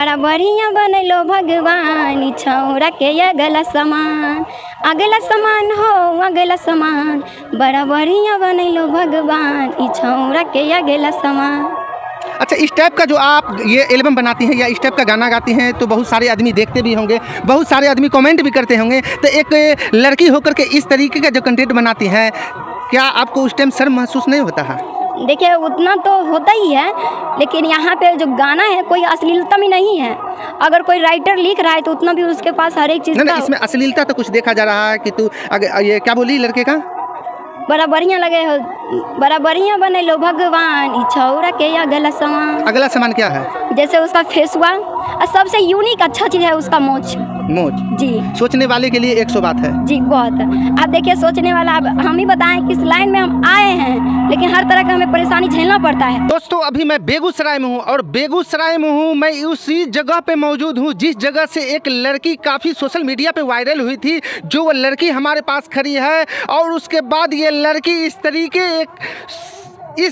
बड़ा बढ़िया बनैलो भगवान ई छौरा के अगला समान हो अगला समान। बड़ा बढ़िया बनैलो भगवान ई छौरा के अगला समान। अच्छा, इस टाइप का जो आप ये एल्बम बनाती हैं या इस टाइप का गाना गाती हैं तो बहुत सारे आदमी देखते भी होंगे, बहुत सारे आदमी कमेंट भी करते होंगे। तो एक लड़की होकर के इस तरीके का जो कंटेंट बनाती हैं, क्या आपको उस टाइम शर्म महसूस नहीं होता है? देखिए उतना तो होता ही है, लेकिन यहाँ पे जो गाना है कोई अश्लीलता में नहीं है। अगर कोई राइटर लिख रहा है तो उतना भी उसके पास हर एक चीज़ नहीं, इसमें अश्लीलता तो कुछ देखा जा रहा है कि तू ये क्या बोली लड़के का? बड़ा बढ़िया लगे हो, बड़ा बढ़िया बनैलो भगवान ई छौरा के अगला समान। अगला सामान क्या है? जैसे उसका फेस हुआ और सबसे यूनिक अच्छा चीज़ है उसका मोच जी। सोचने वाले के लिए 100 बात है जी, बहुत। आप देखिए सोचने वाला, अब हम ही बताएं किस लाइन में हम आए हैं, लेकिन हर तरह का हमें परेशानी झेलना पड़ता है। दोस्तों, अभी मैं बेगूसराय में हूँ और बेगूसराय में हूँ मैं उसी जगह पे मौजूद हूँ जिस जगह से एक लड़की काफ़ी सोशल मीडिया पे वायरल हुई थी। जो वो लड़की हमारे पास खड़ी है और उसके बाद ये लड़की इस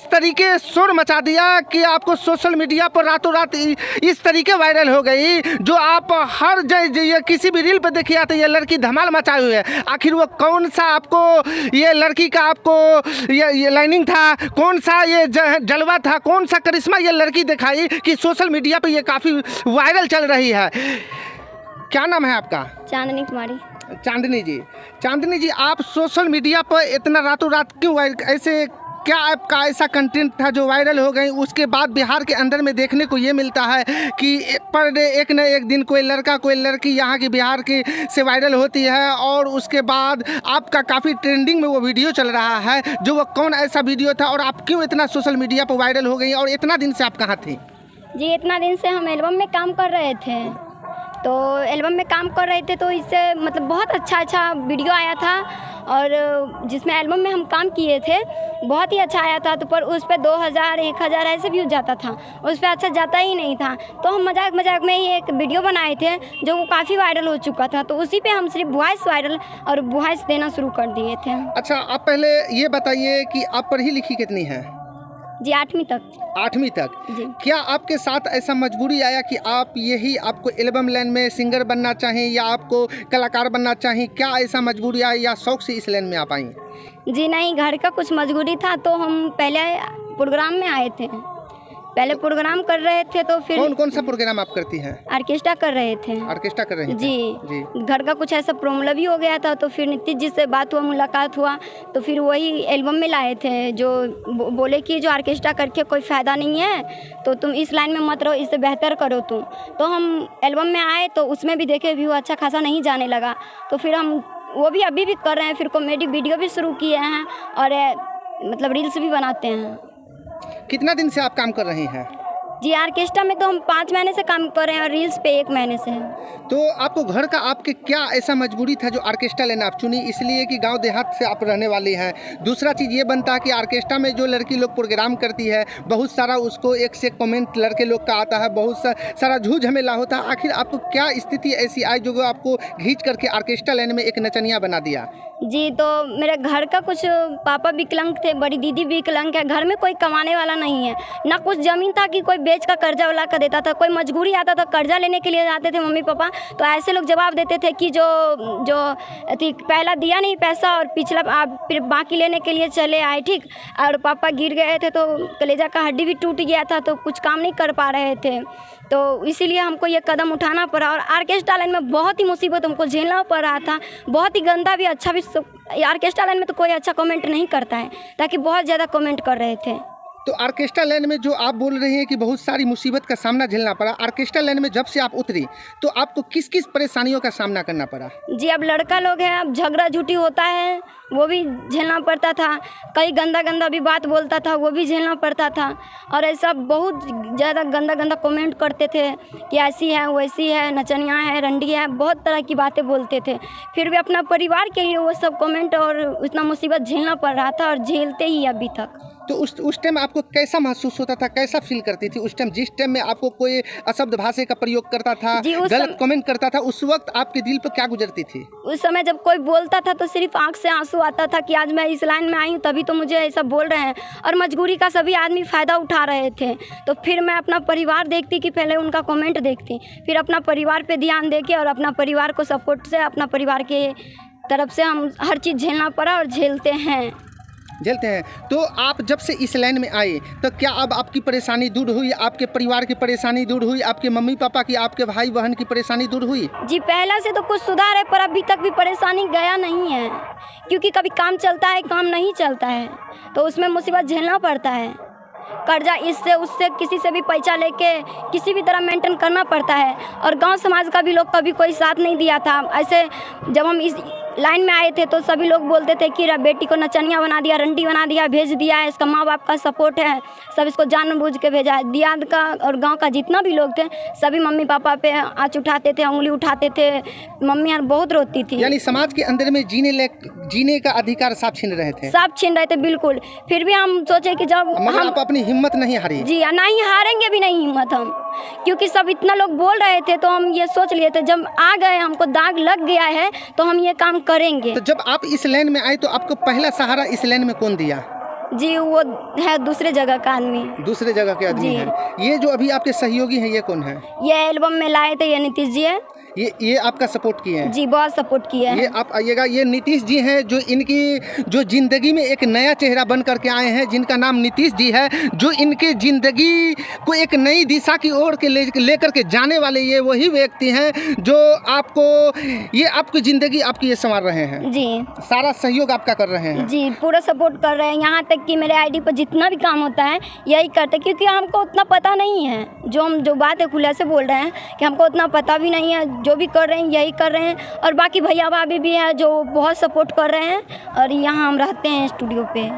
तरीके शोर मचा दिया कि आपको सोशल मीडिया पर रातों रात इस तरीके वायरल हो गई, जो आप हर जगह किसी भी रील पर देखिए आते ये लड़की धमाल मचाई हुई है। आखिर वो कौन सा आपको ये लड़की का आपको ये लाइनिंग था, कौन सा ये जलवा था, कौन सा करिश्मा ये लड़की दिखाई कि सोशल मीडिया पर ये काफ़ी वायरल चल रही है? क्या नाम है आपका? चांदनी कुमारी। चांदनी जी, आप सोशल मीडिया पर इतना रातों रात क्यों ऐसे, क्या आपका ऐसा कंटेंट था जो वायरल हो गई? उसके बाद बिहार के अंदर में देखने को ये मिलता है कि पर डे एक न एक दिन कोई लड़का कोई लड़की यहाँ की बिहार की से वायरल होती है और उसके बाद आपका काफ़ी ट्रेंडिंग में वो वीडियो चल रहा है। जो वो कौन ऐसा वीडियो था और आप क्यों इतना सोशल मीडिया पर वायरल हो गई और इतना दिन से आप कहाँ थे? जी, इतना दिन से हम एल्बम में काम कर रहे थे, तो एल्बम में काम कर रहे थे तो इससे मतलब बहुत अच्छा वीडियो आया था और जिसमें एल्बम में हम काम किए थे बहुत ही अच्छा आया था। तो पर उस पर 2000 1000 ऐसे व्यूज जाता था, उस पर अच्छा जाता ही नहीं था। तो हम मजाक में ही एक वीडियो बनाए थे जो वो काफ़ी वायरल हो चुका था, तो उसी पे हम सिर्फ वॉइस वायरल और वॉइस देना शुरू कर दिए थे। अच्छा, आप पहले ये बताइए कि आप पढ़ी लिखी कितनी हैं? जी, 8वीं तक। 8वीं तक जी। क्या आपके साथ ऐसा मजबूरी आया कि आपको एल्बम लाइन में सिंगर बनना चाहिए या आपको कलाकार बनना चाहिए? क्या ऐसा मजबूरी आई या शौक से इस लाइन में आप आई? जी नहीं, घर का कुछ मजबूरी था तो हम पहले प्रोग्राम में आए थे, पहले प्रोग्राम कर रहे थे। तो फिर कौन सा प्रोग्राम आप करती हैं? ऑर्केस्ट्रा कर रहे थे। ऑर्केस्ट्रा कर रहे थे जी। घर का कुछ ऐसा प्रॉब्लम भी हो गया था, तो फिर नीतीश जी से बात हुआ, मुलाकात हुआ, तो फिर वही एल्बम में लाए थे। जो बोले कि जो ऑर्केस्ट्रा करके कोई फ़ायदा नहीं है तो तुम इस लाइन में मत रहो, इससे बेहतर करो तुम। तो हम एल्बम में आए तो उसमें भी देखे व्यू अच्छा खासा नहीं जाने लगा, तो फिर हम वो भी अभी भी कर रहे हैं। फिर कॉमेडी वीडियो भी शुरू किए हैं और मतलब रील्स भी बनाते हैं। कितना दिन से आप काम कर रहे हैं? जी, ऑर्केस्ट्रा में तो हम 5 महीने से काम कर रहे हैं और रील्स पे 1 महीने से है। तो आपको घर का आपके क्या ऐसा मजबूरी था जो ऑर्केस्ट्रा लेना आप चुनी? इसलिए कि गांव देहात से आप रहने वाली हैं। दूसरा चीज़ ये बनता है कि ऑर्केस्ट्रा में जो लड़की लोग प्रोग्राम करती है बहुत सारा उसको एक से कमेंट लड़के लोग का आता है, बहुत सारा झूठ झमेला होता है। आखिर आपको क्या स्थिति ऐसी आई जो आपको खींच करके ऑर्केस्ट्रा लाइन में एक नचनिया बना दिया? जी, तो मेरे घर का कुछ पापा विकलांग थे, बड़ी दीदी विकलांग है, घर में कोई कमाने वाला नहीं है, ना कुछ ज़मीन था कि कोई बेच का कर्जा वाला का देता था। कोई मजबूरी आता था कर्जा लेने के लिए आते थे मम्मी पापा, तो ऐसे लोग जवाब देते थे कि जो पहला दिया नहीं पैसा और पिछला आप फिर बाकी लेने के लिए चले आए, ठीक। और पापा गिर गए थे तो कलेजा का हड्डी भी टूट गया था, तो कुछ काम नहीं कर पा रहे थे, तो इसीलिए हमको ये कदम उठाना पड़ा। और ऑर्केस्ट्रा लाइन में बहुत ही मुसीबत हमको झेलना पड़ रहा था, बहुत ही गंदा भी अच्छा भी। ऑर्केस्ट्रा लाइन में तो कोई अच्छा कमेंट नहीं करता है, ताकि बहुत ज़्यादा कमेंट कर रहे थे। तो ऑर्केस्ट्रा लाइन में जो आप बोल रहे हैं कि बहुत सारी मुसीबत का सामना झेलना पड़ा, ऑर्केस्ट्रा लाइन में जब से आप उतरी तो आपको किस किस परेशानियों का सामना करना पड़ा? जी, अब लड़का लोग हैं, अब झगड़ा झूठी होता है वो भी झेलना पड़ता था, कई गंदा भी बात बोलता था वो भी झेलना पड़ता था, और ऐसा बहुत ज़्यादा गंदा कमेंट करते थे कि ऐसी है वैसी है, नचनिया है, रंडी है, बहुत तरह की बातें बोलते थे। फिर भी अपना परिवार के लिए वो सब कमेंट और उतना मुसीबत झेलना पड़ रहा था और झेलते ही अभी तक। तो उस टाइम आपको कैसा महसूस होता था, कैसा फील करती थी उस टाइम, जिस टाइम में आपको कोई अशब्द भाषा का प्रयोग करता था, गलत कमेंट करता था, उस वक्त आपके दिल पर क्या गुजरती थी? उस समय जब कोई बोलता था तो सिर्फ आंख से आंसू आता था कि आज मैं इस लाइन में आई हूँ तभी तो मुझे ऐसा बोल रहे हैं, और मजबूरी का सभी आदमी फ़ायदा उठा रहे थे। तो फिर मैं अपना परिवार देखती कि पहले उनका कमेंट देखती, फिर अपना परिवार पे ध्यान दे के और अपना परिवार को सपोर्ट से, अपना परिवार के तरफ से हम हर चीज़ झेलना पड़ा और झेलते हैं। तो आप जब से इस लाइन में आए तो क्या अब आपकी परेशानी दूर हुई, आपके परिवार की परेशानी दूर हुई, आपके मम्मी पापा की, आपके भाई बहन की परेशानी दूर हुई? जी पहला से तो कुछ सुधार है, पर अभी तक भी परेशानी गया नहीं है, क्योंकि कभी काम चलता है, काम नहीं चलता है तो उसमें मुसीबत झेलना पड़ता है। कर्जा इससे उससे किसी से भी पैसा लेके किसी भी तरह मेंटेन करना पड़ता है, और गांव समाज का भी लोग कभी कोई साथ नहीं दिया था। ऐसे जब हम इस लाइन में आए थे तो सभी लोग बोलते थे कि बेटी को नचनिया बना दिया, रंडी बना दिया, भेज दिया है, इसका माँ बाप का सपोर्ट है, सब इसको जानबूझ के भेजा है। दियाद का और गांव का जितना भी लोग थे सभी मम्मी पापा पे आँच उठाते थे, उंगली उठाते थे, मम्मी यार बहुत रोती थी। यानी समाज के अंदर में जीने का अधिकार सब छीन रहे थे? सब छीन रहे थे, बिल्कुल। फिर भी हम सोचे कि जब हम आप अपनी हिम्मत नहीं हारी? जी नहीं हारेंगे भी नहीं हिम्मत हम, क्योंकि सब इतना लोग बोल रहे थे तो हम ये सोच लिए थे जब आ गए, हमको दाग लग गया है तो हम ये काम करेंगे। तो जब आप इस लाइन में आए तो आपको पहला सहारा इस लाइन में कौन दिया? जी वो है दूसरे जगह का आदमी। दूसरे जगह के आदमी है। ये जो अभी आपके सहयोगी हैं ये कौन है? ये एल्बम में लाए थे, ये नीतीश जी है। ये आपका सपोर्ट किए हैं? जी बहुत सपोर्ट किए हैं। ये आप आइएगा, ये नीतीश जी हैं जो इनकी जो जिंदगी में एक नया चेहरा बन करके आए हैं, जिनका नाम नीतीश जी है, जो इनके जिंदगी को एक नई दिशा की ओर के लेकर के जाने वाले ये वही व्यक्ति हैं जो आपकी जिंदगी आपकी ये संवार रहे हैं। जी सारा सहयोग आपका कर रहे हैं? जी पूरा सपोर्ट कर रहे हैं, यहाँ तक कि मेरे आईडी पर जितना भी काम होता है यही करते, क्योंकि हमको उतना पता नहीं है, जो बात है खुला से बोल रहे हैं कि हमको उतना पता भी नहीं है, जो भी कर रहे हैं यही कर रहे हैं। और बाकी भैया भाभी भी हैं जो बहुत सपोर्ट कर रहे हैं, और यहाँ हम रहते हैं स्टूडियो पे।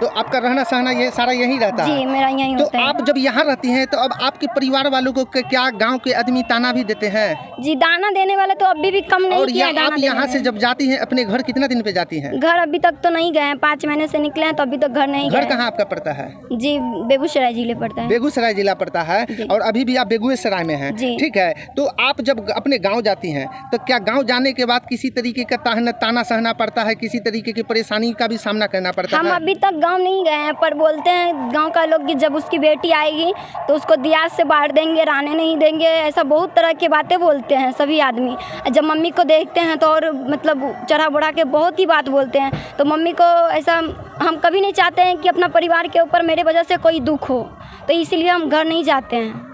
तो आपका रहना सहना ये सारा यहीं रहता है? जी मेरा यहीं होता है। तो आप जब यहाँ रहती हैं तो अब आपके परिवार वालों को क्या गांव के आदमी ताना भी देते हैं? जी दाना देने वाले तो अभी भी कम नहीं किया। और आप यहाँ से जब जाती हैं अपने घर कितना दिन पे जाती हैं? घर अभी तक तो नहीं गए हैं, 5 महीने से निकले हैं तो अभी तक घर नहीं गए। घर कहाँ आपका पड़ता है? जी बेगूसराय जिले पड़ता है। बेगूसराय जिला पड़ता है, और अभी भी आप बेगूसराय में हैं? ठीक है। तो आप जब अपने गाँव जाती हैं तो क्या गाँव जाने के बाद किसी तरीके का ताना सहना पड़ता है, किसी तरीके की परेशानी का भी सामना करना पड़ता है? हम अभी तक गाँव नहीं गए हैं, पर बोलते हैं गांव का लोग कि जब उसकी बेटी आएगी तो उसको दियाद से बांट देंगे, रहने नहीं देंगे, ऐसा बहुत तरह की बातें बोलते हैं सभी आदमी। जब मम्मी को देखते हैं तो और मतलब चढ़ा बढ़ा के बहुत ही बात बोलते हैं, तो मम्मी को ऐसा हम कभी नहीं चाहते हैं कि अपना परिवार के ऊपर मेरे वजह से कोई दुख हो, तो इसलिए हम घर नहीं जाते हैं।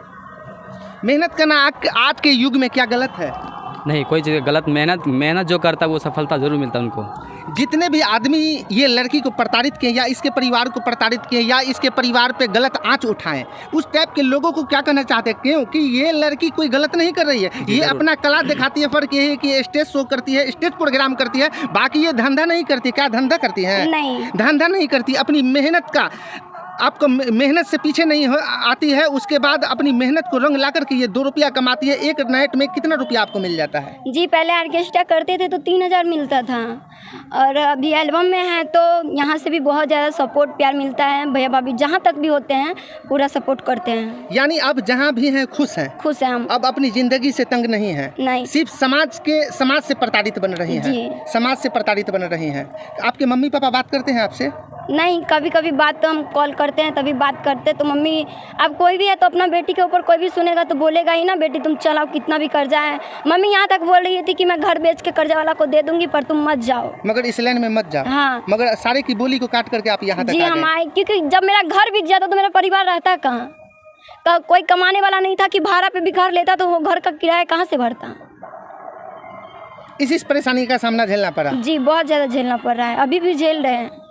मेहनत करना आज के युग में क्या गलत है? नहीं, कोई चीज़ गलत, मेहनत जो करता है वो सफलता जरूर मिलता है उनको। जितने भी आदमी ये लड़की को प्रताड़ित किए या इसके परिवार को प्रताड़ित किए या इसके परिवार पे गलत आंच उठाएं, उस टाइप के लोगों को क्या कहना चाहते हैं? क्योंकि ये लड़की कोई गलत नहीं कर रही है, ये अपना कला दिखाती है। फर्क ये है कि स्टेज शो करती है, स्टेज प्रोग्राम करती है, बाकी ये धंधा नहीं करती। क्या धंधा करती है? नहीं, धंधा नहीं करती। अपनी मेहनत का आपको मेहनत से पीछे नहीं आती है, उसके बाद अपनी मेहनत को रंग ला करके ये 2 रुपया कमाती है। एक नाइट में कितना रुपया आपको मिल जाता है? जी पहले ऑर्केस्ट्रा करते थे तो 3000 मिलता था, और अभी एल्बम में है तो यहाँ से भी बहुत ज़्यादा सपोर्ट प्यार मिलता है। भैया भाभी जहाँ तक भी होते हैं पूरा सपोर्ट करते हैं। यानी अब जहाँ भी हैं खुश हैं? खुश हैं हम। अब अपनी ज़िंदगी से तंग नहीं है? नहीं। सिर्फ समाज से प्रताड़ित बन रही हैं? समाज से प्रताड़ित बन रही हैं। आपके मम्मी पापा बात करते हैं आपसे? नहीं, कभी कभी बात तो हम कॉल करते हैं तभी बात करते, तो मम्मी अब कोई भी है तो अपना बेटी के ऊपर कोई भी सुनेगा तो बोलेगा ही ना, बेटी तुम चलाओ कितना भी कर्जा है। मम्मी यहाँ तक बोल रही थी कि मैं घर बेच के कर्जा वाला को दे दूंगी, पर तुम मत जाओ, मगर इस लाइन में मत जाओ। हाँ, मगर सारे की बोली को काट करके आप यहाँ तक जी हम आए, क्योंकि जब मेरा घर बिक जाता तो मेरा परिवार रहता कहाँ? कोई कमाने वाला नहीं था कि भाड़ा पे भी घर लेता तो वो घर का किराया कहाँ से भरता। इस परेशानी का सामना झेलना पड़ा? जी बहुत ज़्यादा झेलना पड़ रहा है, अभी भी झेल रहे हैं।